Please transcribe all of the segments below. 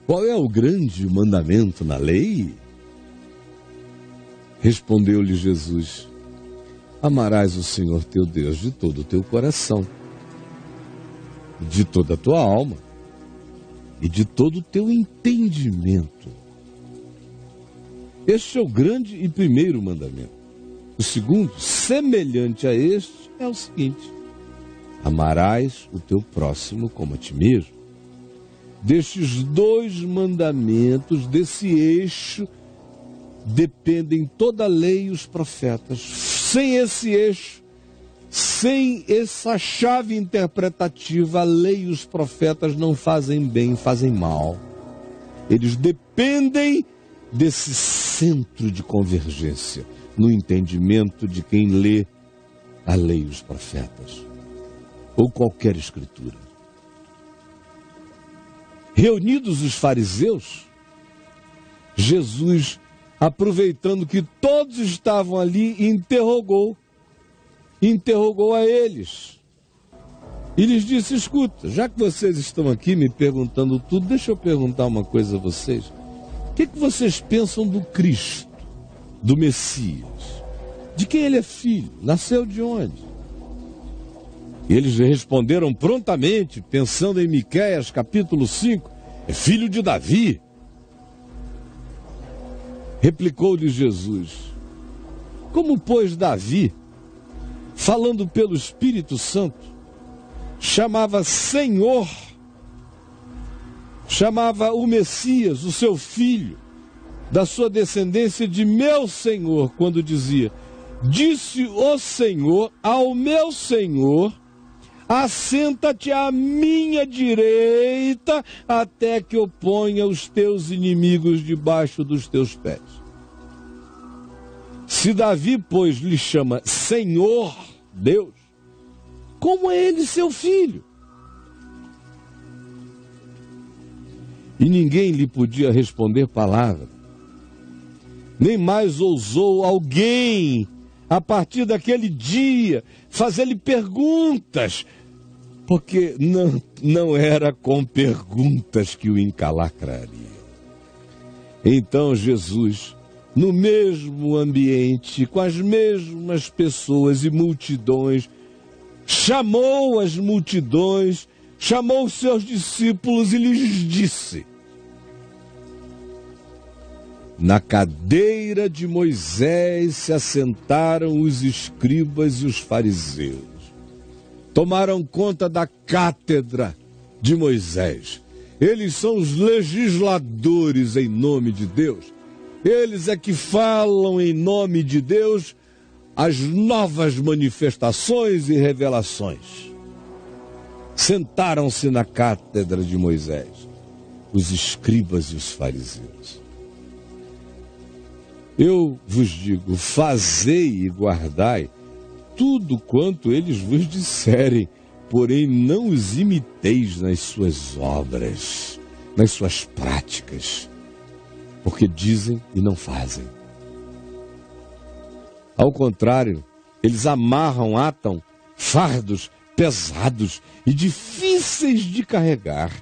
Qual é o grande mandamento na lei? Respondeu-lhe Jesus: amarás o Senhor teu Deus de todo o teu coração, de toda a tua alma e de todo o teu entendimento. Este é o grande e primeiro mandamento. O segundo, semelhante a este, é o seguinte: amarás o teu próximo como a ti mesmo. Destes dois mandamentos, desse eixo, dependem toda a lei e os profetas. Sem esse eixo, sem essa chave interpretativa, a lei e os profetas não fazem bem, fazem mal. Eles dependem desse centro de convergência no entendimento de quem lê a lei e os profetas, ou qualquer escritura. Reunidos os fariseus, Jesus, aproveitando que todos estavam ali, interrogou a eles. E lhes disse: escuta, já que vocês estão aqui me perguntando tudo, deixa eu perguntar uma coisa a vocês. O que vocês pensam do Cristo, do Messias? De quem ele é filho? Nasceu de onde? E eles responderam prontamente, pensando em Miqueias capítulo 5, é filho de Davi. Replicou-lhe Jesus: como, pois, Davi, falando pelo Espírito Santo, chamava Senhor, chamava o Messias, o seu filho, da sua descendência, de meu Senhor, quando dizia: disse o Senhor ao meu Senhor, assenta-te à minha direita, até que eu ponha os teus inimigos debaixo dos teus pés. Se Davi, pois, lhe chama Senhor Deus, como é ele seu filho? E ninguém lhe podia responder palavra. Nem mais ousou alguém, a partir daquele dia, fazer-lhe perguntas, porque não era com perguntas que o encalacraria. Então Jesus, no mesmo ambiente, com as mesmas pessoas e multidões, chamou as multidões, chamou os seus discípulos e lhes disse: na cadeira de Moisés se assentaram os escribas e os fariseus. Tomaram conta da cátedra de Moisés. Eles são os legisladores em nome de Deus. Eles é que falam em nome de Deus as novas manifestações e revelações. Sentaram-se na cátedra de Moisés os escribas e os fariseus. Eu vos digo, fazei e guardai tudo quanto eles vos disserem, porém não os imiteis nas suas obras, nas suas práticas, porque dizem e não fazem. Ao contrário, eles atam fardos pesados e difíceis de carregar,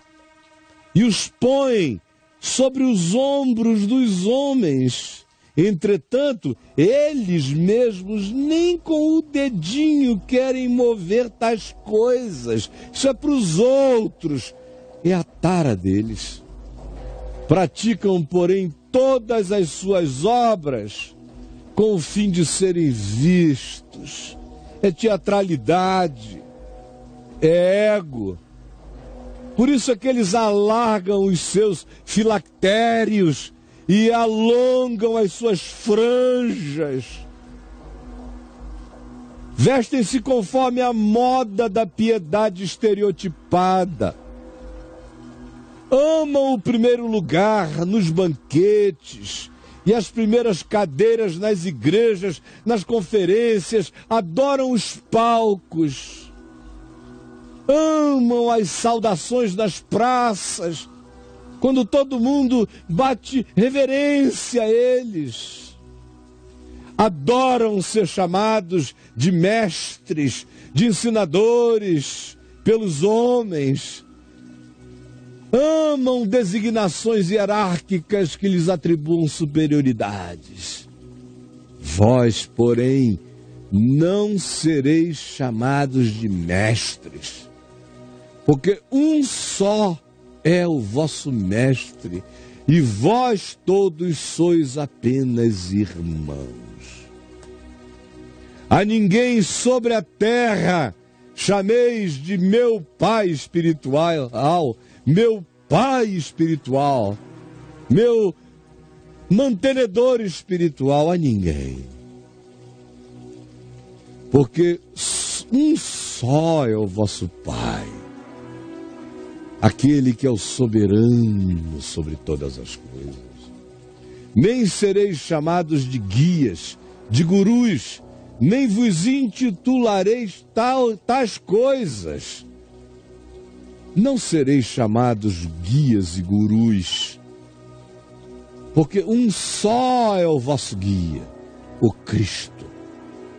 e os põem sobre os ombros dos homens. Entretanto, eles mesmos nem com o dedinho querem mover tais coisas. Isso é para os outros, é a tara deles. Praticam, porém, todas as suas obras com o fim de serem vistos. É teatralidade, é ego. Por isso é que eles alargam os seus filactérios e alongam as suas franjas. Vestem-se conforme a moda da piedade estereotipada. Amam o primeiro lugar nos banquetes e as primeiras cadeiras nas igrejas, nas conferências. Adoram os palcos. Amam as saudações nas praças, quando todo mundo bate reverência a eles. Adoram ser chamados de mestres, de ensinadores pelos homens. amam designações hierárquicas que lhes atribuam superioridades. Vós, porém, não sereis chamados de mestres, porque um só é o vosso mestre, e vós todos sois apenas irmãos. A ninguém sobre a terra chameis de meu pai espiritual, meu pai espiritual, meu mantenedor espiritual, a ninguém. Porque um só é o vosso Pai, aquele que é o soberano sobre todas as coisas. Nem sereis chamados de guias, de gurus, nem vos intitulareis tais coisas. Não sereis chamados guias e gurus, porque um só é o vosso guia, o Cristo.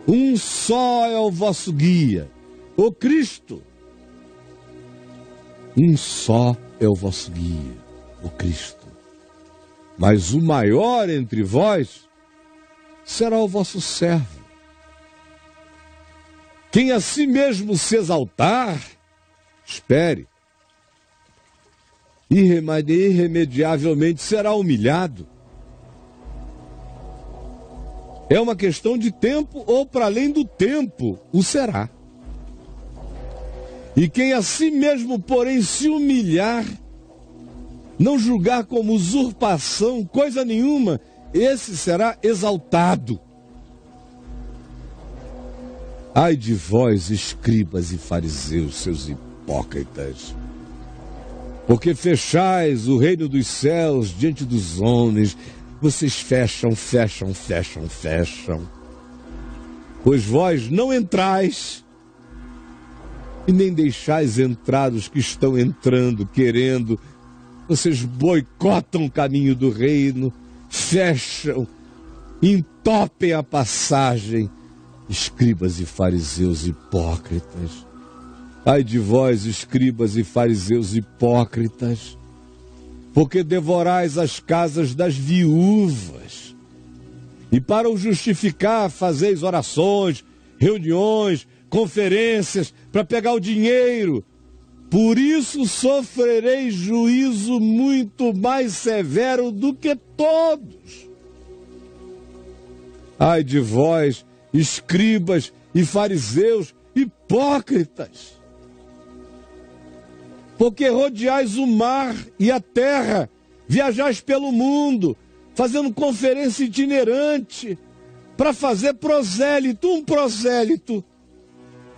Um só é o vosso guia, o Cristo. Um só é o vosso guia, o Cristo. Mas o maior entre vós será o vosso servo. Quem a si mesmo se exaltar, espere, irremediavelmente será humilhado. É uma questão de tempo ou para além do tempo o será. E quem a si mesmo, porém, se humilhar, não julgar como usurpação coisa nenhuma, esse será exaltado. Ai de vós, escribas e fariseus, seus hipócritas, porque fechais o reino dos céus diante dos homens. Vocês fecham, pois vós não entrais, e nem deixais entrar os que estão entrando, querendo. Vocês boicotam o caminho do reino, fecham, entopem a passagem. Escribas e fariseus hipócritas. Ai de vós, escribas e fariseus hipócritas, porque devorais as casas das viúvas, e para o justificar fazeis orações, reuniões, conferências, para pegar o dinheiro. Por isso sofrereis juízo muito mais severo do que todos. Ai de vós, escribas e fariseus hipócritas, porque rodeais o mar e a terra, viajais pelo mundo, fazendo conferência itinerante, para fazer prosélito,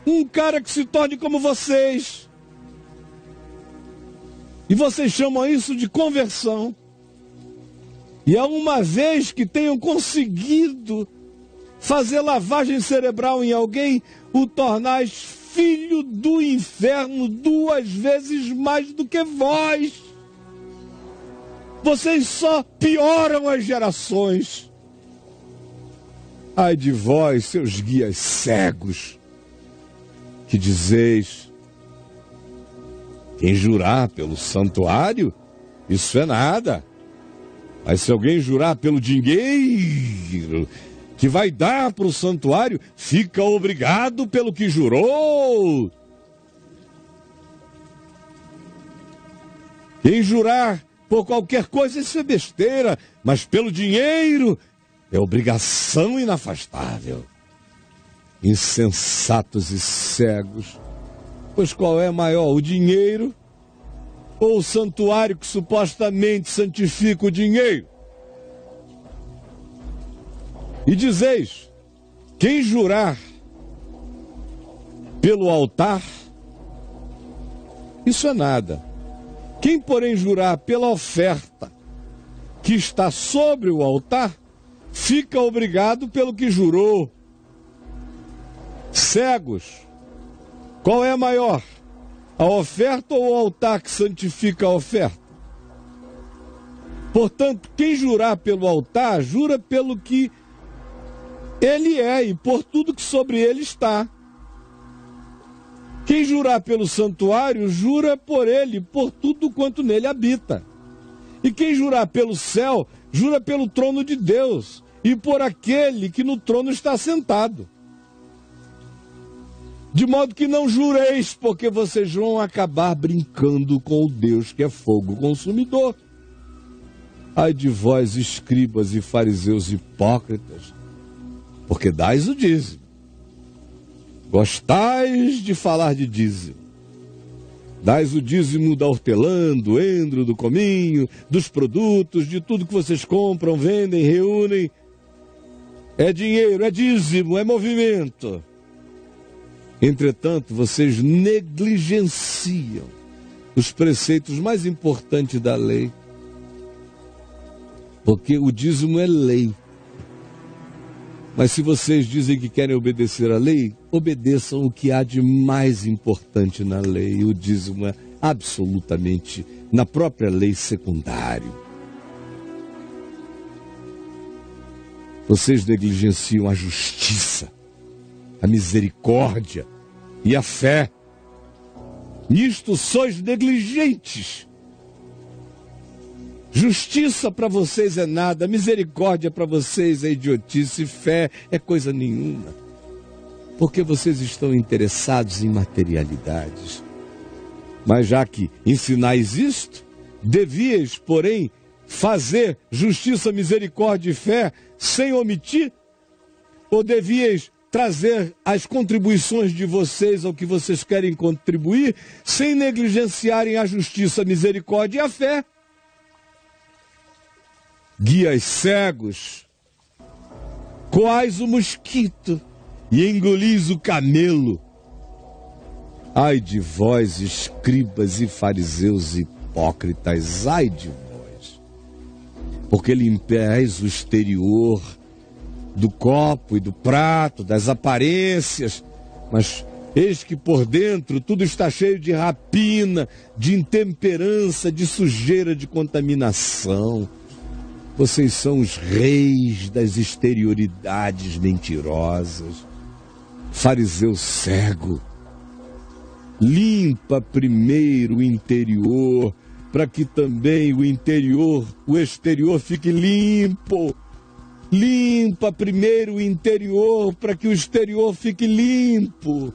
um cara que se torne como vocês. E vocês chamam isso de conversão. E a uma vez que tenham conseguido fazer lavagem cerebral em alguém, o tornais filho do inferno 2 vezes mais do que vós. Vocês só pioram as gerações. Ai de vós, seus guias cegos, que dizeis: quem jurar pelo santuário, isso é nada. Mas se alguém jurar pelo dinheiro que vai dar para o santuário, fica obrigado pelo que jurou. Quem jurar por qualquer coisa, isso é besteira, mas pelo dinheiro é obrigação inafastável. Insensatos e cegos, pois qual é maior, o dinheiro ou o santuário que supostamente santifica o dinheiro? E dizeis: quem jurar pelo altar, isso é nada. Quem, porém, jurar pela oferta que está sobre o altar, fica obrigado pelo que jurou. Cegos, qual é maior, a oferta ou o altar que santifica a oferta? Portanto, quem jurar pelo altar, jura pelo que ele é e por tudo que sobre ele está. Quem jurar pelo santuário, jura por ele, por tudo quanto nele habita. E quem jurar pelo céu, jura pelo trono de Deus e por aquele que no trono está sentado. De modo que não jureis, porque vocês vão acabar brincando com o Deus que é fogo consumidor. Ai de vós, escribas e fariseus hipócritas, porque dais o dízimo. Gostais de falar de dízimo. Dais o dízimo da hortelã, do endro, do cominho, dos produtos, de tudo que vocês compram, vendem, reúnem. É dinheiro, é dízimo, é movimento. Entretanto, vocês negligenciam os preceitos mais importantes da lei. Porque o dízimo é lei. Mas se vocês dizem que querem obedecer à lei, obedeçam o que há de mais importante na lei. O dízimo é absolutamente, na própria lei, secundário. Vocês negligenciam a justiça, a misericórdia e a fé. Nisto sois negligentes. Justiça para vocês é nada, misericórdia para vocês é idiotice, fé é coisa nenhuma. Porque vocês estão interessados em materialidades. Mas já que ensinais isto, devíeis, porém, fazer justiça, misericórdia e fé sem omitir? Ou devíeis trazer as contribuições de vocês ao que vocês querem contribuir, sem negligenciarem a justiça, a misericórdia e a fé? Guias cegos, coais o mosquito e engolis o camelo. Ai de vós, escribas e fariseus hipócritas, ai de vós, porque limpais o exterior do copo e do prato, das aparências, mas eis que por dentro tudo está cheio de rapina, de intemperança, de sujeira, de contaminação. Vocês são os reis das exterioridades mentirosas. Fariseu cego, limpa primeiro o interior, para que também o exterior fique limpo. Limpa primeiro o interior, para que o exterior fique limpo.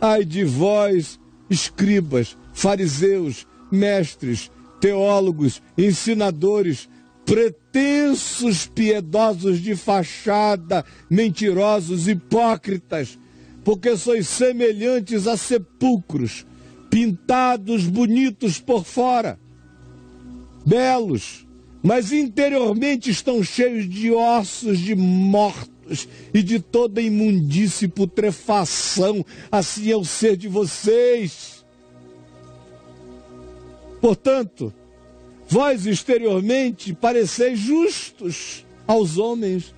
Ai de vós, escribas, fariseus, mestres, teólogos, ensinadores, pretensos piedosos de fachada, mentirosos, hipócritas, porque sois semelhantes a sepulcros, pintados bonitos por fora, belos, mas interiormente estão cheios de ossos de mortos e de toda imundície e putrefação. Assim é o ser de vocês. Portanto, vós exteriormente pareceis justos aos homens,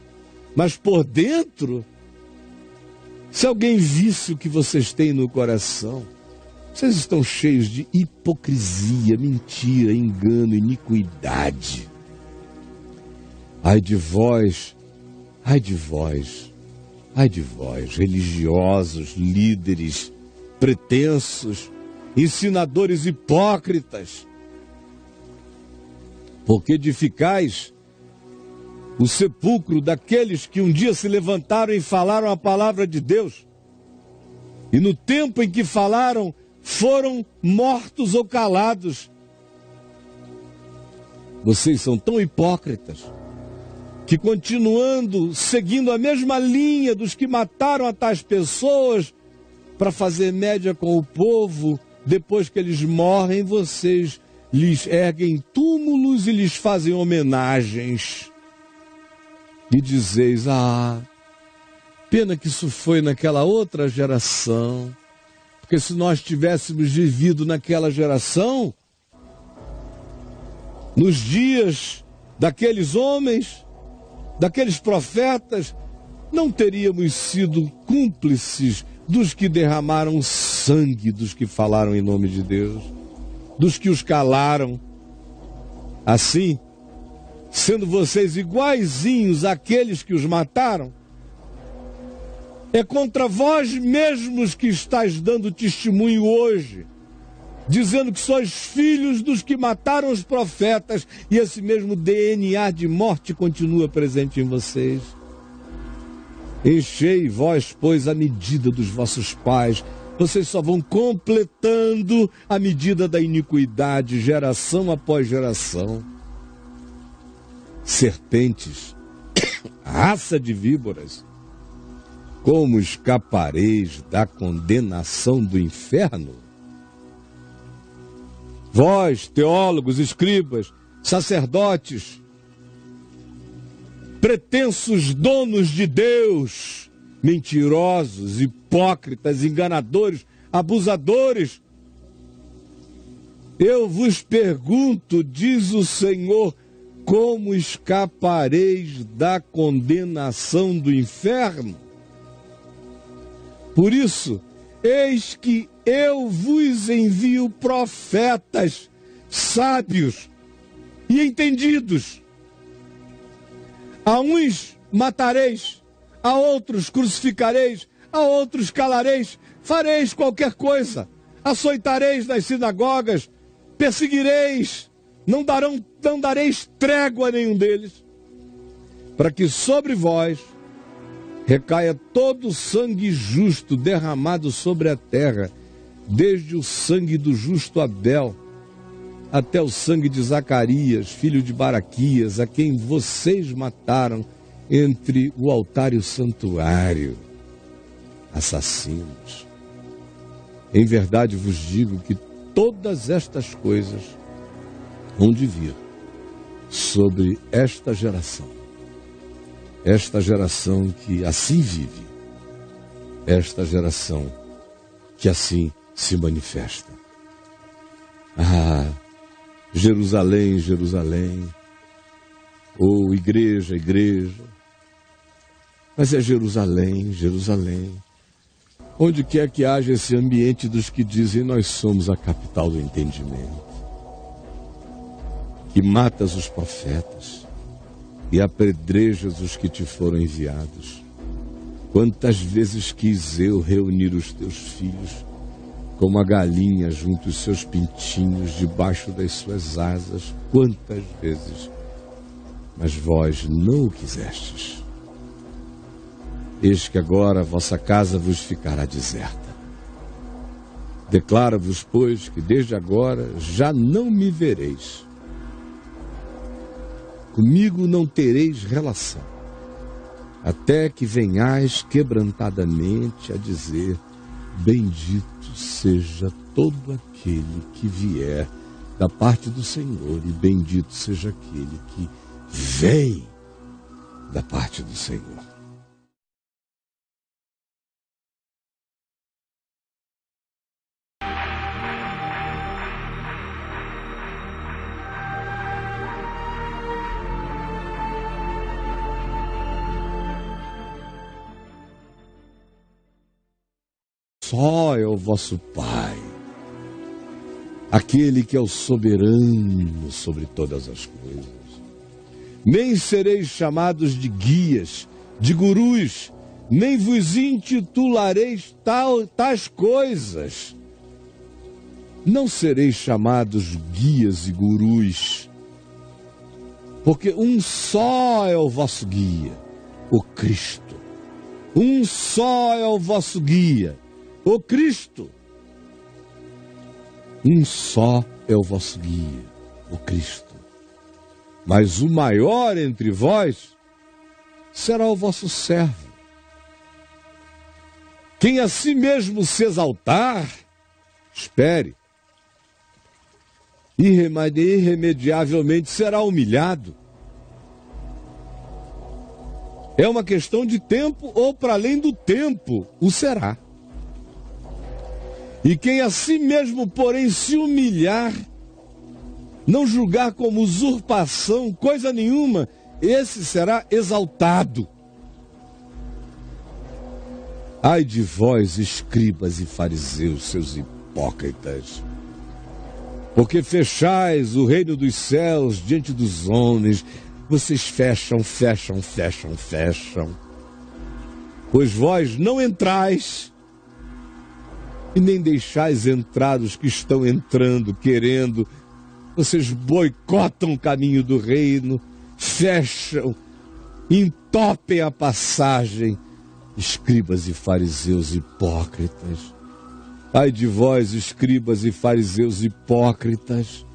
mas por dentro, se alguém visse o que vocês têm no coração, vocês estão cheios de hipocrisia, mentira, engano, iniquidade. Ai de vós, ai de vós, ai de vós, religiosos, líderes, pretensos, ensinadores hipócritas, porque edificais o sepulcro daqueles que um dia se levantaram e falaram a palavra de Deus, e no tempo em que falaram, foram mortos ou calados. Vocês são tão hipócritas, que continuando, seguindo a mesma linha dos que mataram a tais pessoas, para fazer média com o povo, depois que eles morrem, vocês lhes erguem túmulos e lhes fazem homenagens. E dizeis, pena que isso foi naquela outra geração, porque se nós tivéssemos vivido naquela geração, nos dias daqueles homens, daqueles profetas, não teríamos sido cúmplices dos que derramaram sangue, dos que falaram em nome de Deus, dos que os calaram. Assim, sendo vocês iguaizinhos àqueles que os mataram, É contra vós mesmos que estáis dando testemunho hoje, dizendo que sois filhos dos que mataram os profetas, e esse mesmo DNA de morte continua presente em vocês. Enchei vós, pois, a medida dos vossos pais. Vocês só vão completando a medida da iniquidade, geração após geração. Serpentes, raça de víboras, como escapareis da condenação do inferno? Vós, teólogos, escribas, sacerdotes, pretensos donos de Deus, mentirosos, hipócritas, enganadores, abusadores, eu vos pergunto, diz o Senhor, como escapareis da condenação do inferno? Por isso, eis que eu vos envio profetas, sábios e entendidos. A uns matareis, a outros crucificareis, a outros calareis, fareis qualquer coisa, açoitareis nas sinagogas, perseguireis, não dareis trégua a nenhum deles, para que sobre vós recaia todo o sangue justo derramado sobre a terra, desde o sangue do justo Abel, até o sangue de Zacarias, filho de Baraquias, a quem vocês mataram entre o altar e o santuário. Assassinos. Em verdade vos digo que todas estas coisas hão de vir sobre esta geração que assim vive, esta geração que assim se manifesta. Ah, Jerusalém, Jerusalém, ou igreja, igreja, mas é Jerusalém, Jerusalém, onde quer que haja esse ambiente dos que dizem nós somos a capital do entendimento, que matas os profetas e apedrejas os que te foram enviados. Quantas vezes quis eu reunir os teus filhos, como a galinha junto os seus pintinhos debaixo das suas asas, quantas vezes, mas vós não o quisestes. Eis que agora a vossa casa vos ficará deserta. Declaro-vos, pois, que desde agora já não me vereis. Comigo não tereis relação, até que venhais quebrantadamente a dizer: bendito seja todo aquele que vier da parte do Senhor, e bendito seja aquele que vem da parte do Senhor. Só é o vosso Pai, aquele que é o soberano sobre todas as coisas. Nem sereis chamados de guias, de gurus, nem vos intitulareis tais coisas. Não sereis chamados guias e gurus, porque um só é o vosso guia, o Cristo. Um só é o vosso guia, o Cristo. Um só é o vosso guia, o Cristo. Mas o maior entre vós será o vosso servo. Quem a si mesmo se exaltar, espere, irremediavelmente será humilhado. É uma questão de tempo ou para além do tempo o será. E quem a si mesmo, porém, se humilhar, não julgar como usurpação coisa nenhuma, esse será exaltado. Ai de vós, escribas e fariseus, seus hipócritas, porque fechais o reino dos céus diante dos homens. Vocês fecham. Pois vós não entrais, e nem deixais entrar os que estão entrando, querendo. Vocês boicotam o caminho do reino, fecham, entopem a passagem. Escribas e fariseus hipócritas. Ai de vós, escribas e fariseus hipócritas,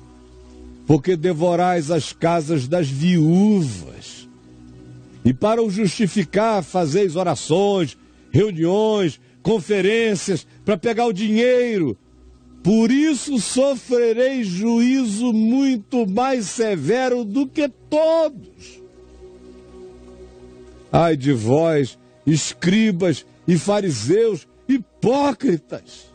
porque devorais as casas das viúvas, e para o justificar fazeis orações, reuniões, conferências, para pegar o dinheiro. Por isso sofrereis juízo muito mais severo do que todos. Ai de vós, escribas e fariseus hipócritas,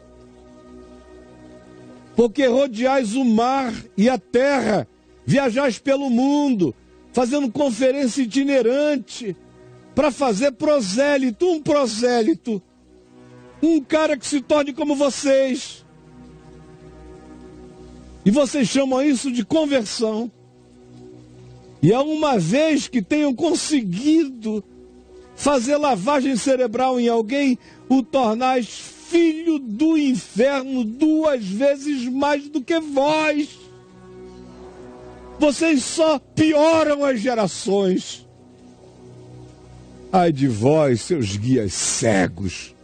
porque rodeais o mar e a terra, viajais pelo mundo, fazendo conferência itinerante, para fazer prosélito, um cara que se torne como vocês. E vocês chamam isso de conversão. E a uma vez que tenham conseguido fazer lavagem cerebral em alguém, o tornais filho do inferno 2 vezes mais do que vós. Vocês só pioram as gerações. Ai de vós, seus guias cegos.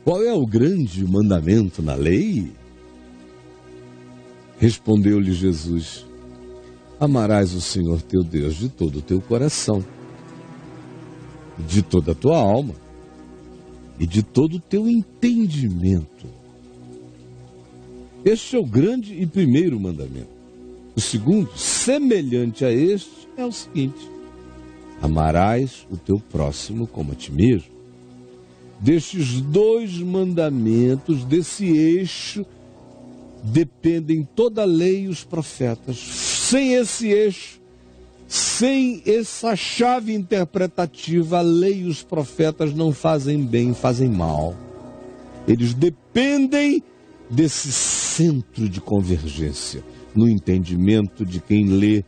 Qual é o grande mandamento na lei? Respondeu-lhe Jesus: amarás o Senhor teu Deus de todo o teu coração, de toda a tua alma e de todo o teu entendimento. Este é o grande e primeiro mandamento. O segundo, semelhante a este, é o seguinte: amarás o teu próximo como a ti mesmo. Destes 2 mandamentos, desse eixo, dependem toda a lei e os profetas. Sem esse eixo, sem essa chave interpretativa, a lei e os profetas não fazem bem, fazem mal. Eles dependem desse centro de convergência, no entendimento de quem lê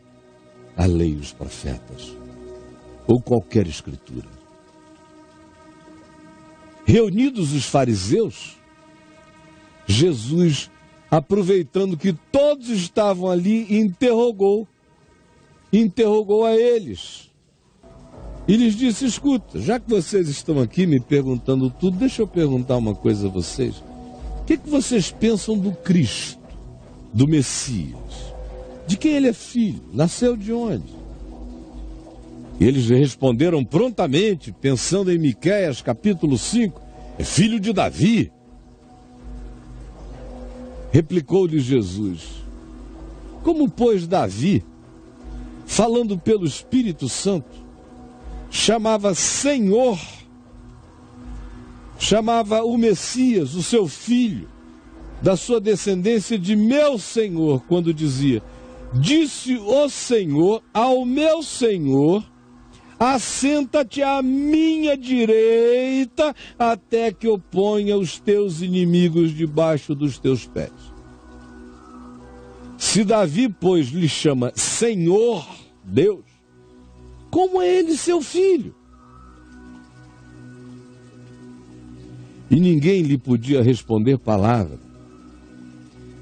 a lei e os profetas, ou qualquer escritura. Reunidos os fariseus, Jesus, aproveitando que todos estavam ali, interrogou a eles. E lhes disse: escuta, já que vocês estão aqui me perguntando tudo, deixa eu perguntar uma coisa a vocês. O que vocês pensam do Cristo, do Messias? De quem ele é filho? Nasceu de onde? E eles responderam prontamente, pensando em Miqueias capítulo 5, é filho de Davi. Replicou-lhe Jesus: como, pois, Davi, falando pelo Espírito Santo, chamava Senhor, chamava o Messias, o seu filho, da sua descendência, de meu Senhor, quando dizia: disse o Senhor ao meu Senhor, assenta-te à minha direita, até que eu ponha os teus inimigos debaixo dos teus pés. Se Davi, pois, lhe chama Senhor Deus, como é ele seu filho? E ninguém lhe podia responder palavra.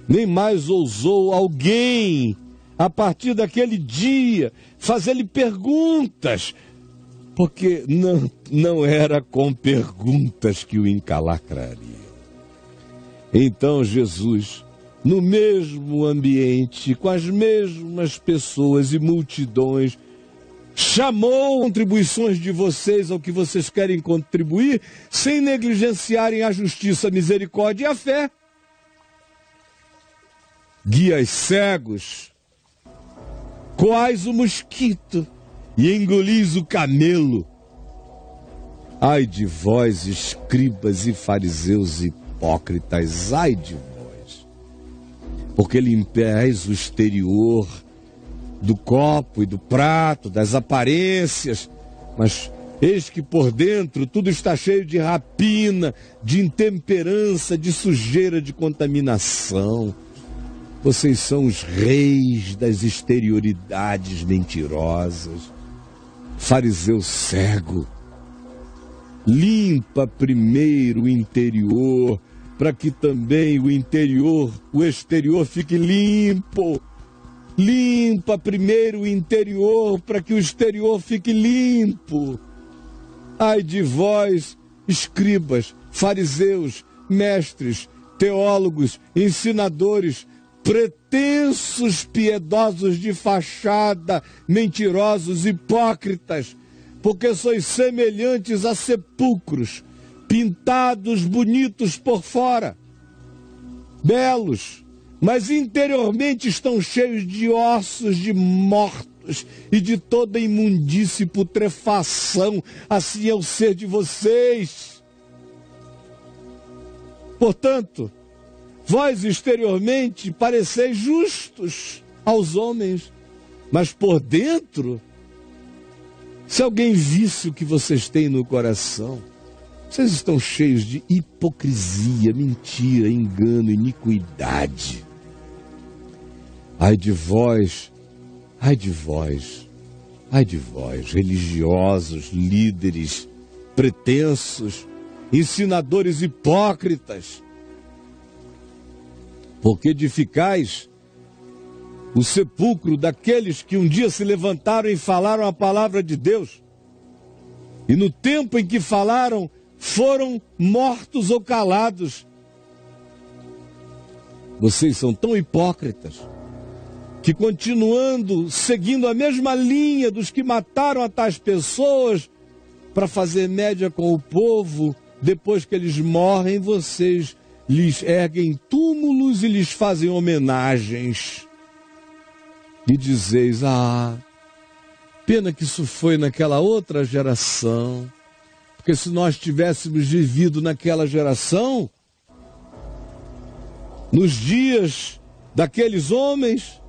Nem mais ousou alguém, a partir daquele dia, fazer-lhe perguntas, porque não era com perguntas que o encalacraria. Então Jesus, no mesmo ambiente, com as mesmas pessoas e multidões, chamou contribuições de vocês ao que vocês querem contribuir, sem negligenciarem a justiça, a misericórdia e a fé. Guias cegos, coais o mosquito e engolis o camelo. Ai de vós, escribas e fariseus hipócritas, ai de vós, porque limpais o exterior do copo e do prato, das aparências, mas eis que por dentro tudo está cheio de rapina, de intemperança, de sujeira, de contaminação. Vocês são os reis das exterioridades mentirosas. Fariseu cego, limpa primeiro o interior, para que também o exterior fique limpo. Limpa primeiro o interior, para que o exterior fique limpo. Ai de vós, escribas, fariseus, mestres, teólogos, ensinadores, pretensos piedosos de fachada, mentirosos, hipócritas, porque sois semelhantes a sepulcros, pintados bonitos por fora, belos, mas interiormente estão cheios de ossos de mortos e de toda imundície e putrefação. Assim é o ser de vocês. Portanto, vós exteriormente pareceis justos aos homens, mas por dentro, se alguém visse o que vocês têm no coração, vocês estão cheios de hipocrisia, mentira, engano, iniquidade. Ai de vós, ai de vós, ai de vós, religiosos, líderes, pretensos, ensinadores hipócritas, porque edificais o sepulcro daqueles que um dia se levantaram e falaram a palavra de Deus, e no tempo em que falaram, foram mortos ou calados. Vocês são tão hipócritas, que continuando, seguindo a mesma linha dos que mataram a tais pessoas, para fazer média com o povo, depois que eles morrem, vocês lhes erguem túmulos e lhes fazem homenagens. E dizeis, pena que isso foi naquela outra geração, porque se nós tivéssemos vivido naquela geração, nos dias daqueles homens,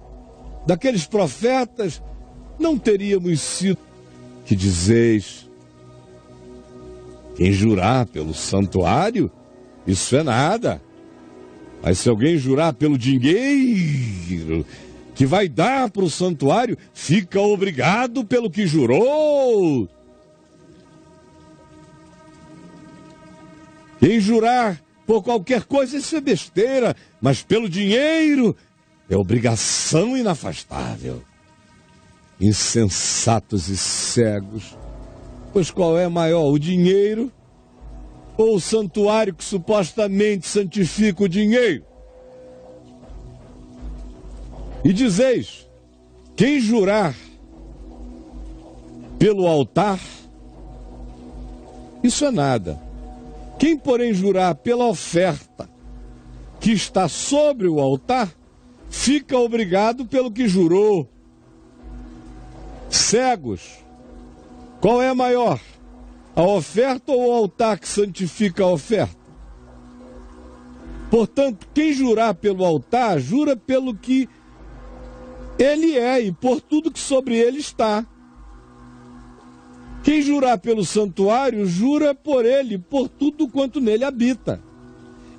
daqueles profetas, não teríamos sido. Que dizeis, quem jurar pelo santuário, isso é nada. Mas se alguém jurar pelo dinheiro que vai dar para o santuário, fica obrigado pelo que jurou. Quem jurar por qualquer coisa, isso é besteira, mas pelo dinheiro é obrigação inafastável. Insensatos e cegos, pois qual é maior, o dinheiro ou o santuário que supostamente santifica o dinheiro? E dizeis, quem jurar pelo altar, isso é nada. Quem, porém, jurar pela oferta que está sobre o altar, fica obrigado pelo que jurou. Cegos, qual é maior, a oferta ou o altar que santifica a oferta? Portanto, quem jurar pelo altar, jura pelo que ele é e por tudo que sobre ele está. Quem jurar pelo santuário, jura por ele, por tudo quanto nele habita.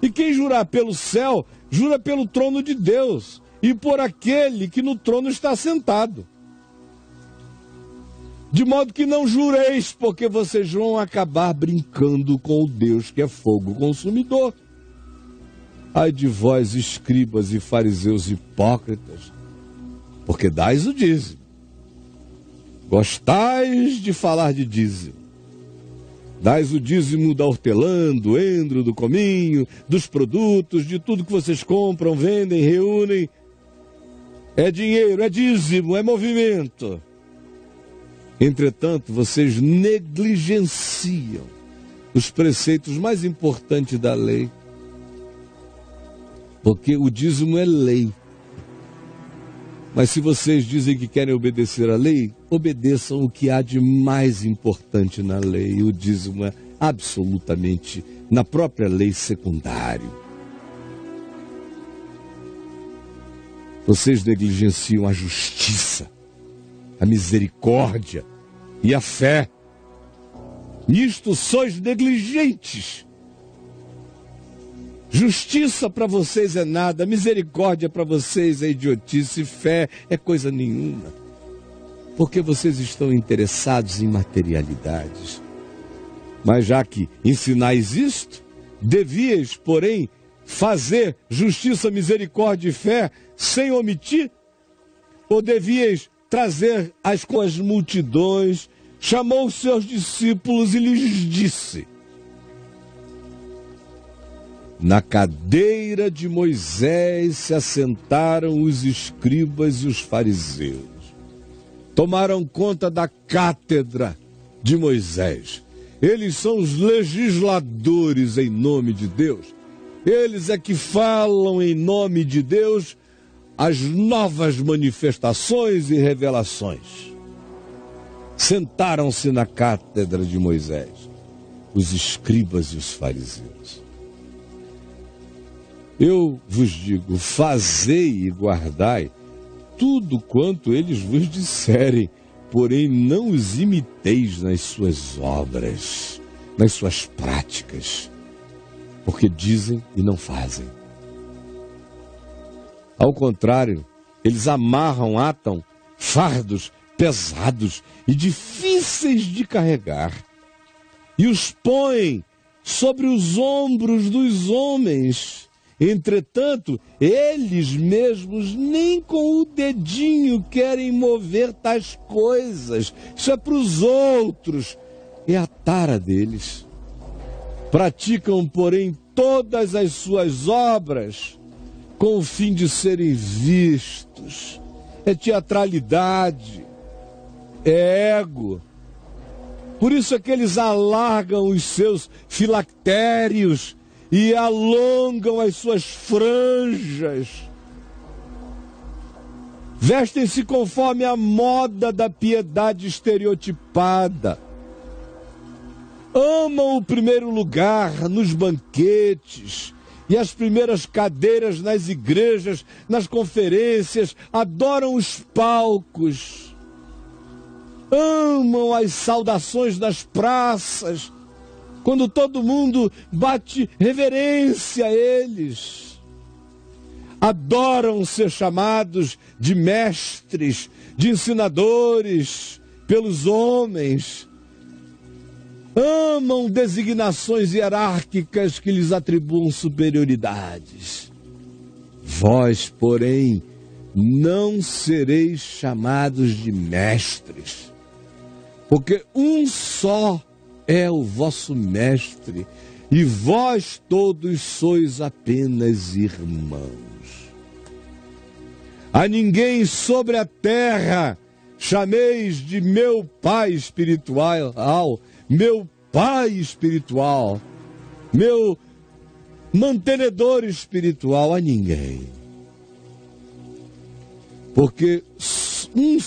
E quem jurar pelo céu, jura pelo trono de Deus e por aquele que no trono está sentado. De modo que não jureis, porque vocês vão acabar brincando com o Deus que é fogo consumidor. Ai de vós, escribas e fariseus hipócritas, porque dais o dízimo. Gostais de falar de dízimo. Dais o dízimo da hortelã, do endro, do cominho, dos produtos, de tudo que vocês compram, vendem, reúnem. É dinheiro, é dízimo, é movimento. Entretanto, vocês negligenciam os preceitos mais importantes da lei. Porque o dízimo é lei. Mas se vocês dizem que querem obedecer à lei, obedeçam o que há de mais importante na lei. O dízimo é absolutamente, na própria lei, secundário. Vocês negligenciam a justiça, a misericórdia e a fé. Nisto sois negligentes. Justiça para vocês é nada, misericórdia para vocês é idiotice, fé é coisa nenhuma. Porque vocês estão interessados em materialidades. Mas já que ensinais isto, devíeis, porém, fazer justiça, misericórdia e fé sem omitir? Ou devíeis trazer as multidões, chamou os seus discípulos e lhes disse: na cadeira de Moisés se assentaram os escribas e os fariseus. Tomaram conta da cátedra de Moisés. Eles são os legisladores em nome de Deus. Eles é que falam em nome de Deus as novas manifestações e revelações. Sentaram-se na cátedra de Moisés, os escribas e os fariseus. Eu vos digo, fazei e guardai tudo quanto eles vos disserem, porém não os imiteis nas suas obras, nas suas práticas, porque dizem e não fazem. Ao contrário, eles atam fardos pesados e difíceis de carregar, e os põem sobre os ombros dos homens. Entretanto, eles mesmos nem com o dedinho querem mover tais coisas. Isso é para os outros, é a tara deles. Praticam, porém, todas as suas obras com o fim de serem vistos. É teatralidade, é ego. Por isso é que eles alargam os seus filactérios e alongam as suas franjas. Vestem-se conforme a moda da piedade estereotipada. Amam o primeiro lugar nos banquetes e as primeiras cadeiras nas igrejas, nas conferências, adoram os palcos. Amam as saudações das praças, quando todo mundo bate reverência a eles. Adoram ser chamados de mestres, de ensinadores pelos homens. Amam designações hierárquicas que lhes atribuam superioridades. Vós, porém, não sereis chamados de mestres, porque um só é o vosso mestre, e vós todos sois apenas irmãos. A ninguém sobre a terra chameis de meu pai espiritual, meu pai espiritual, meu mantenedor espiritual, a ninguém. Porque um